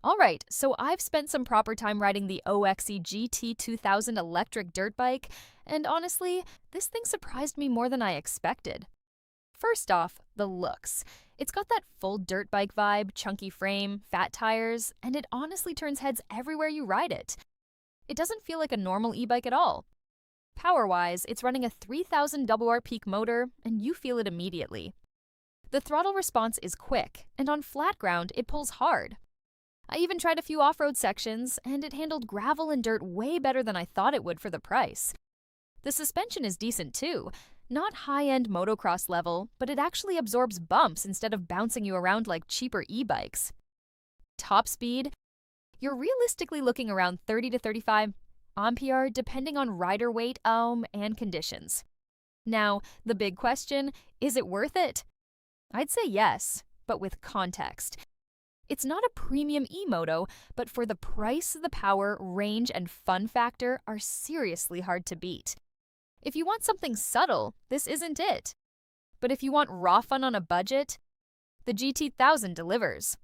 Alright, so I've spent some proper time riding the OUXI GT2000 electric dirt bike, and honestly, this thing surprised me more than I expected. First off, the looks. It's got that full dirt bike vibe, chunky frame, fat tires, and it honestly turns heads everywhere you ride it. It doesn't feel like a normal e-bike at all. Power-wise, it's running a 3000 WR peak motor, and you feel it immediately. The throttle response is quick, and on flat ground, it pulls hard. I even tried a few off-road sections, and it handled gravel and dirt way better than I thought it would for the price. The suspension is decent too. Not high-end motocross level, but it actually absorbs bumps instead of bouncing you around like cheaper e-bikes. Top speed? You're realistically looking around 30 to 35 ampere depending on rider weight, and conditions. Now, the big question, is it worth it? I'd say yes, but with context. It's not a premium e-moto, but for the price, the power, range, and fun factor are seriously hard to beat. If you want something subtle, this isn't it. But if you want raw fun on a budget, the GT1000 delivers.